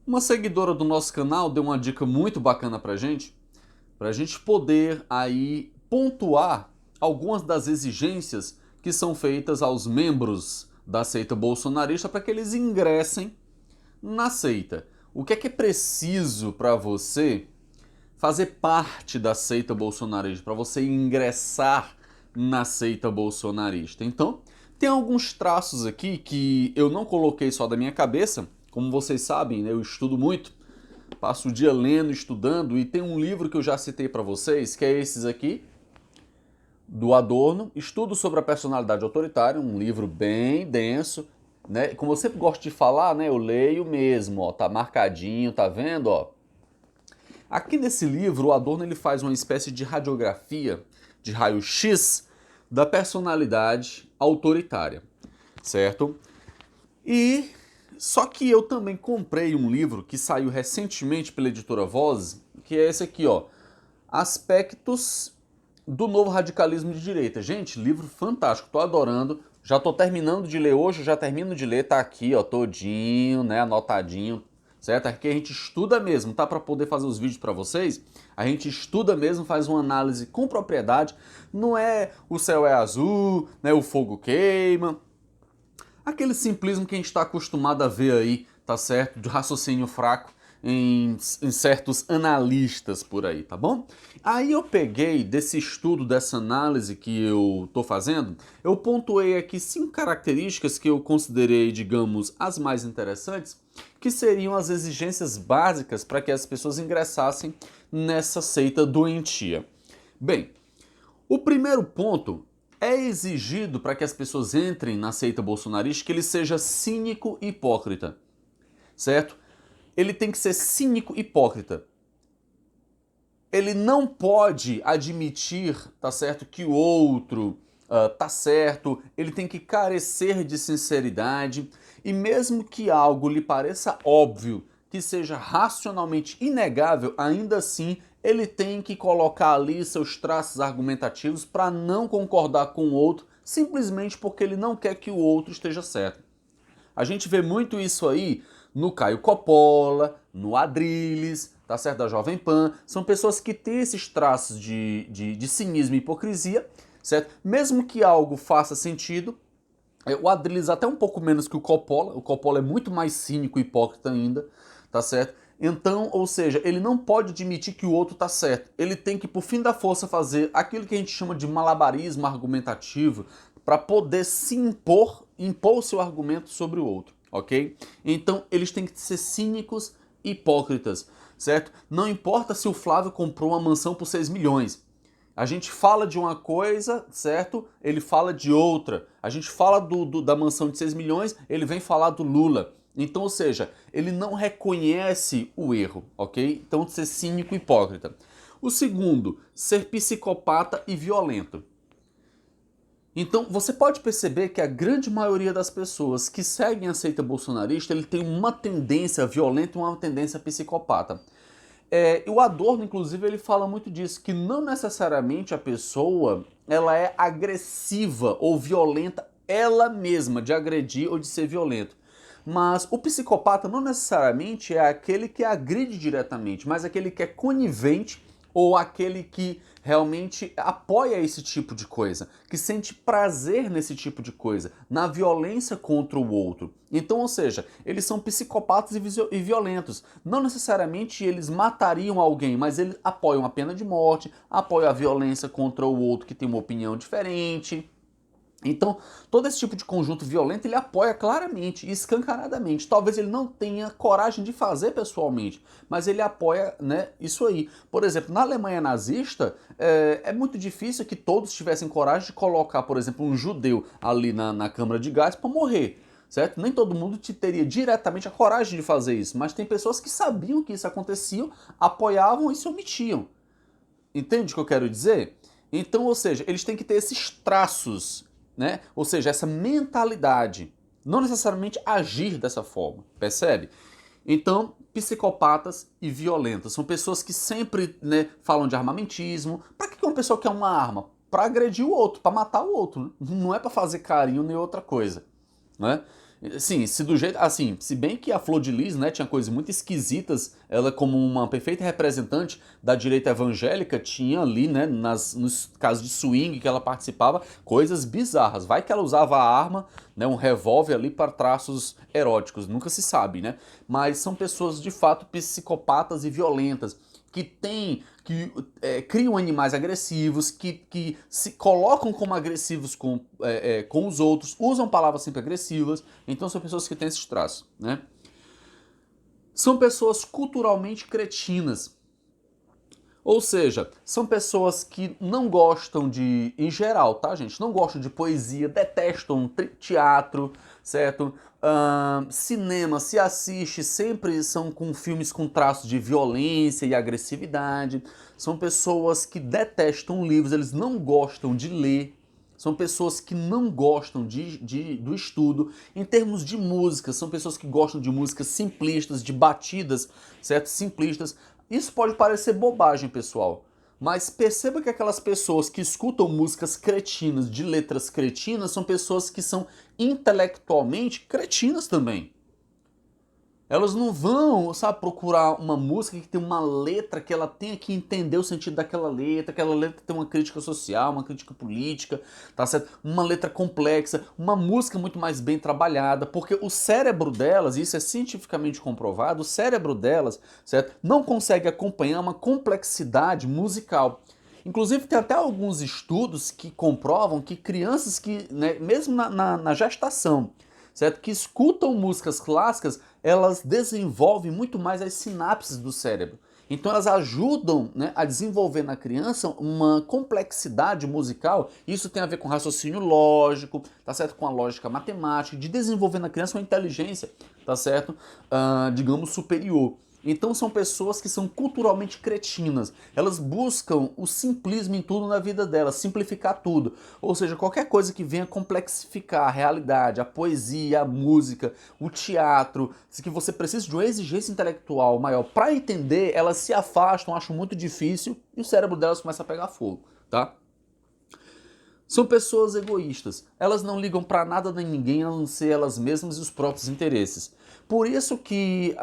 Uma seguidora do nosso canal deu uma dica muito bacana pra gente poder aí pontuar algumas das exigências que são feitas aos membros da seita bolsonarista para que eles ingressem na seita. O que é preciso para você fazer parte da seita bolsonarista, para você ingressar na seita bolsonarista? Então, tem alguns traços aqui que eu não coloquei só da minha cabeça. Como vocês sabem, né, eu estudo muito, passo o dia lendo, estudando, e tem um livro que eu já citei para vocês, que é esses aqui, do Adorno, Estudo sobre a Personalidade Autoritária, um livro bem denso, né? Como eu sempre gosto de falar, né, eu leio mesmo, ó, tá marcadinho, tá vendo, ó? Aqui nesse livro, o Adorno ele faz uma espécie de radiografia, de raio-x da personalidade autoritária, certo? E só que eu também comprei um livro que saiu recentemente pela editora Voz, que é esse aqui, ó, Aspectos do Novo Radicalismo de Direita. Gente, livro fantástico, tô adorando. Já tô terminando de ler hoje, já termino de ler, tá aqui, ó, todinho, né, anotadinho, certo? Aqui a gente estuda mesmo, tá? Para poder fazer os vídeos para vocês, a gente estuda mesmo, faz uma análise com propriedade. Não é o céu é azul, né, o fogo queima. Aquele simplismo que a gente está acostumado a ver aí, tá certo? De raciocínio fraco em certos analistas por aí, tá bom? Aí eu peguei desse estudo, dessa análise que eu tô fazendo, eu pontuei aqui 5 características que eu considerei, digamos, as mais interessantes, que seriam as exigências básicas para que as pessoas ingressassem nessa seita doentia. Bem, o primeiro ponto é exigido para que as pessoas entrem na seita bolsonarista que ele seja cínico e hipócrita, certo? Ele tem que ser cínico e hipócrita. Ele não pode admitir, tá certo, que o outro tá certo, ele tem que carecer de sinceridade, e mesmo que algo lhe pareça óbvio, que seja racionalmente inegável, ainda assim ele tem que colocar ali seus traços argumentativos para não concordar com o outro, simplesmente porque ele não quer que o outro esteja certo. A gente vê muito isso aí no Caio Coppola, no Adrilles, tá certo? Da Jovem Pan. São pessoas que têm esses traços de cinismo e hipocrisia, certo? Mesmo que algo faça sentido, o Adrilles até um pouco menos que o Coppola é muito mais cínico e hipócrita ainda, tá certo? Então, ou seja, ele não pode admitir que o outro tá certo. Ele tem que, por fim da força, fazer aquilo que a gente chama de malabarismo argumentativo para poder se impor o seu argumento sobre o outro, ok? Então, eles têm que ser cínicos e hipócritas, certo? Não importa se o Flávio comprou uma mansão por 6 milhões. A gente fala de uma coisa, certo? Ele fala de outra. A gente fala da mansão de 6 milhões, ele vem falar do Lula. Então, ou seja, ele não reconhece o erro, ok? Então, ser cínico e hipócrita. O segundo, ser psicopata e violento. Então, você pode perceber que a grande maioria das pessoas que seguem a seita bolsonarista, ele tem uma tendência violenta e uma tendência psicopata. O Adorno, inclusive, ele fala muito disso, que não necessariamente a pessoa ela é agressiva ou violenta ela mesma, de agredir ou de ser violento. Mas o psicopata não necessariamente é aquele que agride diretamente, mas aquele que é conivente ou aquele que realmente apoia esse tipo de coisa, que sente prazer nesse tipo de coisa, na violência contra o outro. Então, ou seja, eles são psicopatas e violentos. Não necessariamente eles matariam alguém, mas eles apoiam a pena de morte, apoiam a violência contra o outro que tem uma opinião diferente. Então, todo esse tipo de conjunto violento ele apoia claramente, escancaradamente. Talvez ele não tenha coragem de fazer pessoalmente, mas ele apoia, né, isso aí. Por exemplo, na Alemanha nazista, é muito difícil que todos tivessem coragem de colocar, por exemplo, um judeu ali na câmara de gás para morrer, certo? Nem todo mundo teria diretamente a coragem de fazer isso, mas tem pessoas que sabiam que isso acontecia, apoiavam e se omitiam. Entende o que eu quero dizer? Então, ou seja, eles têm que ter esses traços, né? Ou seja, essa mentalidade. Não necessariamente agir dessa forma, percebe? Então, psicopatas e violentas são pessoas que sempre, né, falam de armamentismo. Para que uma pessoa quer uma arma? Para agredir o outro, para matar o outro. Né? Não é para fazer carinho nem outra coisa, né? Sim, se do jeito. Assim, se bem que a Flor de Lis, né, tinha coisas muito esquisitas, ela, como uma perfeita representante da direita evangélica, tinha ali, né, nos casos de swing que ela participava, coisas bizarras. Vai que ela usava a arma, né, um revólver ali para traços eróticos, nunca se sabe, né? Mas são pessoas de fato psicopatas e violentas que criam animais agressivos, que se colocam como agressivos com os outros, usam palavras sempre agressivas, então são pessoas que têm esses traços, né? São pessoas culturalmente cretinas, ou seja, são pessoas que não gostam de, em geral, tá, gente? Não gostam de poesia, detestam teatro, certo? Cinema, se assiste, sempre são com filmes com traços de violência e agressividade. São pessoas que detestam livros, eles não gostam de ler. São pessoas que não gostam do estudo. Em termos de música, são pessoas que gostam de músicas simplistas, de batidas, certo? Simplistas. Isso pode parecer bobagem, pessoal, mas perceba que aquelas pessoas que escutam músicas cretinas, de letras cretinas, são pessoas que são intelectualmente cretinas também. Elas não vão, sabe, procurar uma música que tem uma letra que ela tenha que entender o sentido daquela letra, aquela letra tem uma crítica social, uma crítica política, tá certo? Uma letra complexa, uma música muito mais bem trabalhada, porque o cérebro delas, e isso é cientificamente comprovado, o cérebro delas, certo, não consegue acompanhar uma complexidade musical. Inclusive tem até alguns estudos que comprovam que crianças que, né, mesmo na gestação, certo? Que escutam músicas clássicas, elas desenvolvem muito mais as sinapses do cérebro. Então elas ajudam, né, a desenvolver na criança uma complexidade musical. Isso tem a ver com raciocínio lógico, tá certo? Com a lógica matemática, de desenvolver na criança uma inteligência, tá certo? Digamos, superior. Então são pessoas que são culturalmente cretinas. Elas buscam o simplismo em tudo na vida delas, simplificar tudo. Ou seja, qualquer coisa que venha complexificar a realidade, a poesia, a música, o teatro, que você precisa de uma exigência intelectual maior para entender, elas se afastam, acham muito difícil e o cérebro delas começa a pegar fogo, tá? São pessoas egoístas. Elas não ligam para nada nem ninguém a não ser elas mesmas e os próprios interesses. Por isso que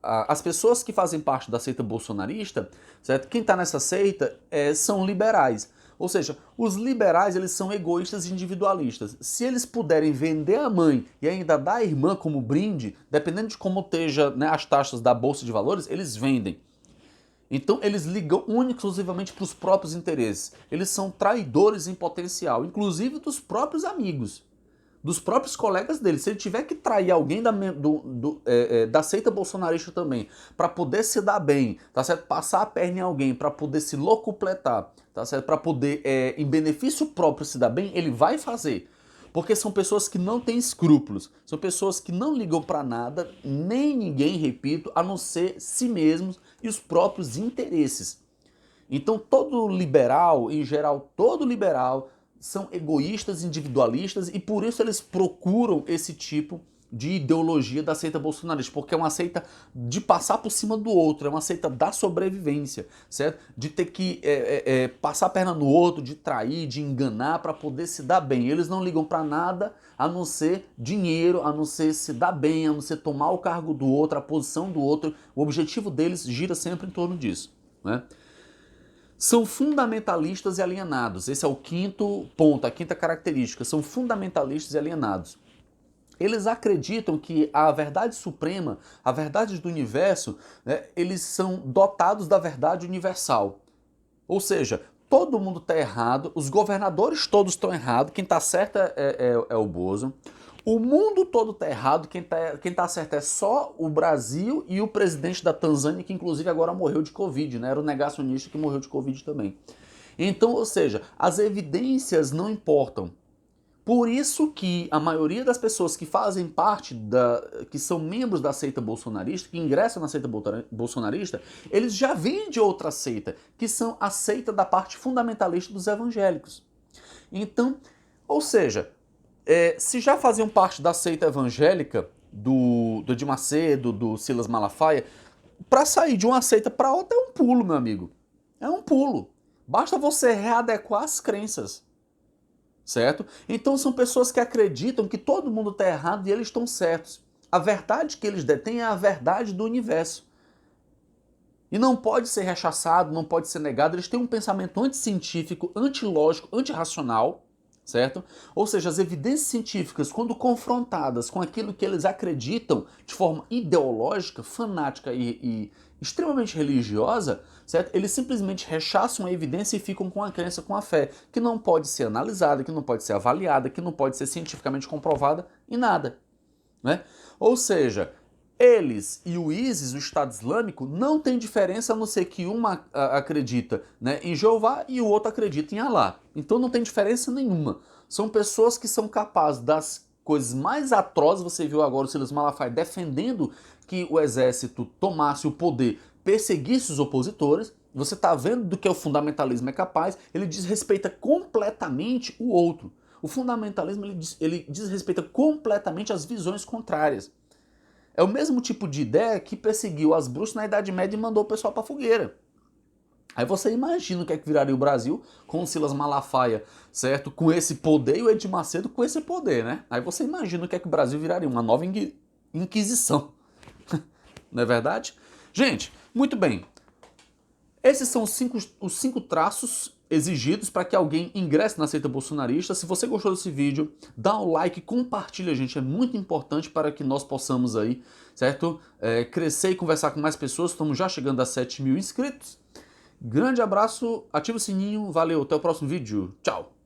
as pessoas que fazem parte da seita bolsonarista, certo? Quem está nessa seita são liberais. Ou seja, os liberais eles são egoístas e individualistas. Se eles puderem vender a mãe e ainda dar a irmã como brinde, dependendo de como esteja, né, as taxas da bolsa de valores, eles vendem. Então eles ligam única e exclusivamente para os próprios interesses. Eles são traidores em potencial, inclusive dos próprios amigos, dos próprios colegas dele. Se ele tiver que trair alguém da seita bolsonarista também, para poder se dar bem, tá certo? Passar a perna em alguém, para poder se locupletar, tá certo? Para poder, em benefício próprio, se dar bem, ele vai fazer. Porque são pessoas que não têm escrúpulos, são pessoas que não ligam para nada, nem ninguém, repito, a não ser si mesmos e os próprios interesses. Então todo liberal, em geral, todo liberal, são egoístas, individualistas e por isso eles procuram esse tipo de ideologia da seita bolsonarista, porque é uma seita de passar por cima do outro, é uma seita da sobrevivência, certo? De ter que passar a perna no outro, de trair, de enganar para poder se dar bem. Eles não ligam para nada a não ser dinheiro, a não ser se dar bem, a não ser tomar o cargo do outro, a posição do outro. O objetivo deles gira sempre em torno disso, né? São fundamentalistas e alienados. Esse é o quinto ponto, a quinta característica. São fundamentalistas e alienados. Eles acreditam que a verdade suprema, a verdade do universo, né, eles são dotados da verdade universal. Ou seja, todo mundo está errado, os governadores todos estão errados, quem está certo é o Bozo. O mundo todo está errado, quem tá certo é só o Brasil e o presidente da Tanzânia, que inclusive agora morreu de Covid, né? Era o negacionista que morreu de Covid também. Então, ou seja, as evidências não importam. Por isso que a maioria das pessoas que fazem parte que são membros da seita bolsonarista, que ingressam na seita bolsonarista, eles já vêm de outra seita, que são a seita da parte fundamentalista dos evangélicos. Então, ou seja, se já faziam parte da seita evangélica do Edir Macedo, do Silas Malafaia, para sair de uma seita para outra é um pulo, meu amigo. É um pulo. Basta você readequar as crenças. certo? Então são pessoas que acreditam que todo mundo está errado e eles estão certos. A verdade que eles detêm é a verdade do universo. E não pode ser rechaçado, não pode ser negado. Eles têm um pensamento anticientífico, antilógico, antirracional, certo? Ou seja, as evidências científicas, quando confrontadas com aquilo que eles acreditam de forma ideológica, fanática e extremamente religiosa, certo? Eles simplesmente rechaçam a evidência e ficam com a crença, com a fé, que não pode ser analisada, que não pode ser avaliada, que não pode ser cientificamente comprovada em nada, né? Ou seja, eles e o ISIS, o Estado Islâmico, não tem diferença a não ser que uma acredita, né, em Jeová e o outro acredita em Alá. Então não tem diferença nenhuma. São pessoas que são capazes das coisas mais atrozes. Você viu agora o Silas Malafaia defendendo que o exército tomasse o poder, perseguisse os opositores. Você está vendo do que o fundamentalismo é capaz. Ele desrespeita completamente o outro. O fundamentalismo ele desrespeita completamente as visões contrárias. É o mesmo tipo de ideia que perseguiu as bruxas na Idade Média e mandou o pessoal pra fogueira. Aí você imagina o que é que viraria o Brasil com o Silas Malafaia, certo? Com esse poder e o Edir Macedo com esse poder, né? Aí você imagina o que é que o Brasil viraria, uma nova Inquisição. Não é verdade? Gente, muito bem. Esses são os cinco traços exigidos para que alguém ingresse na seita bolsonarista. Se você gostou desse vídeo, dá um like, compartilha, gente. É muito importante para que nós possamos aí, certo? Crescer e conversar com mais pessoas. Estamos já chegando a 7.000 inscritos. Grande abraço, ativa o sininho, valeu, até o próximo vídeo. Tchau!